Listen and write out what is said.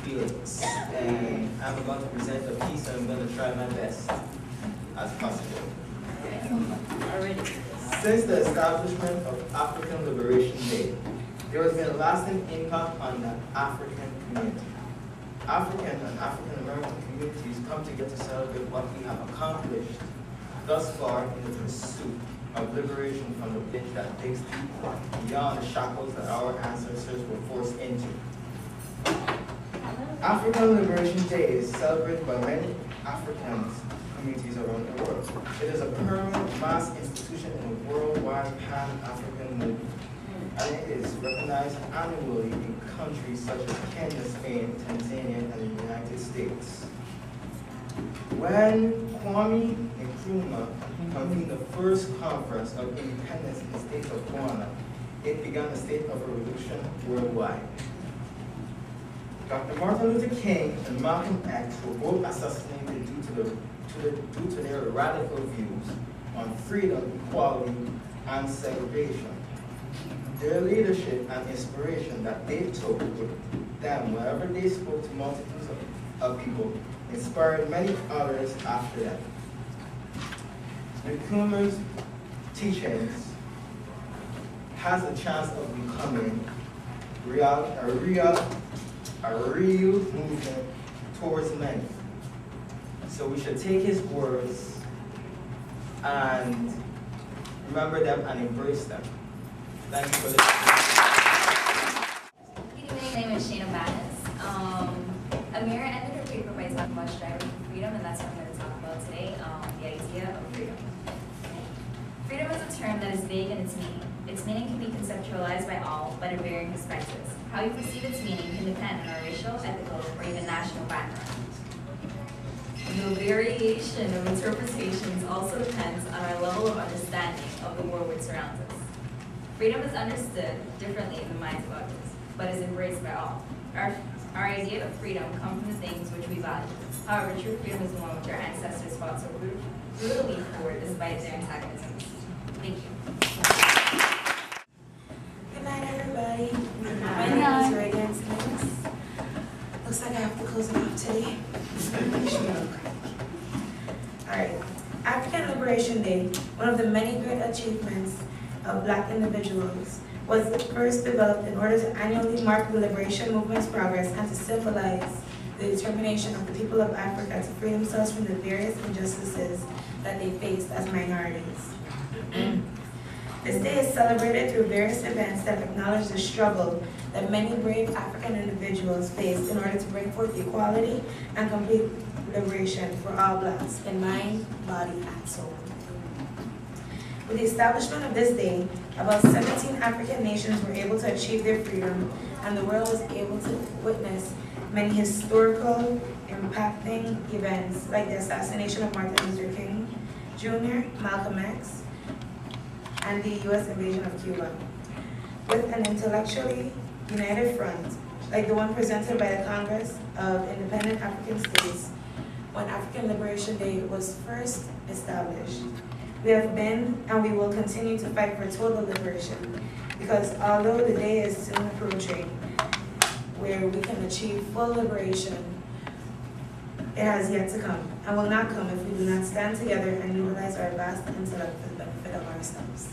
Felix, and I'm going to present a piece and I'm going to try my best as possible. Already. Since the establishment of African Liberation Day, there has been a lasting impact on the African community. African and African American communities come together to celebrate what we have accomplished thus far in the pursuit of liberation from the ditch that digs deep beyond the shackles that our ancestors were forced into. African Liberation Day is celebrated by many African communities around the world. It is a permanent mass institution in a worldwide Pan-African movement, and it is recognized annually in countries such as Kenya, Spain, Tanzania, and the United States. When Kwame Nkrumah convened the first conference of independence in the state of Ghana, it began a state of revolution worldwide. Dr. Martin Luther King and Malcolm X were both assassinated due to their radical views on freedom, equality, and segregation. Their leadership and inspiration that they took with them wherever they spoke to multitudes of people inspired many others after them. Nkrumah's teachings has a chance of becoming a real movement towards many. So we should take his words and remember them and embrace them. Thank you for listening. Good evening, my name is Shana Bannis. Amira ended her paper by talking about striving for freedom, and that's what I'm going to talk about today, the idea of freedom. Freedom is a term that is vague in its meaning. Its meaning can be conceptualized by all, but in varying perspectives. How you perceive its meaning can depend on our racial, ethical, or even national background. The variation of interpretations also depends on our level of understanding of the world which surrounds us. Freedom is understood differently in the minds of others, but is embraced by all. Our idea of freedom comes from the things which we value. However, true freedom is the one which our ancestors fought so brutally for despite their antagonisms. Thank you. Good night, everybody. My name is Reagan Smith. Looks like I have to close it off today. Alright. African Liberation Day, one of the many great achievements of Black individuals, was first developed in order to annually mark the liberation movement's progress and to symbolize the determination of the people of Africa to free themselves from the various injustices that they faced as minorities. This day is celebrated through various events that acknowledge the struggle that many brave African individuals faced in order to bring forth equality and complete liberation for all Blacks in mind, body, and soul. With the establishment of this day, about 17 African nations were able to achieve their freedom, and the world was able to witness many historical, impacting events like the assassination of Martin Luther King Jr., Malcolm X, and the U.S. invasion of Cuba. With an intellectually united front, like the one presented by the Congress of Independent African States when African Liberation Day was first established. We have been and we will continue to fight for total liberation, because although the day is soon approaching where we can achieve full liberation, it has yet to come and will not come if we do not stand together and utilize our vast intellect for the benefit of ourselves.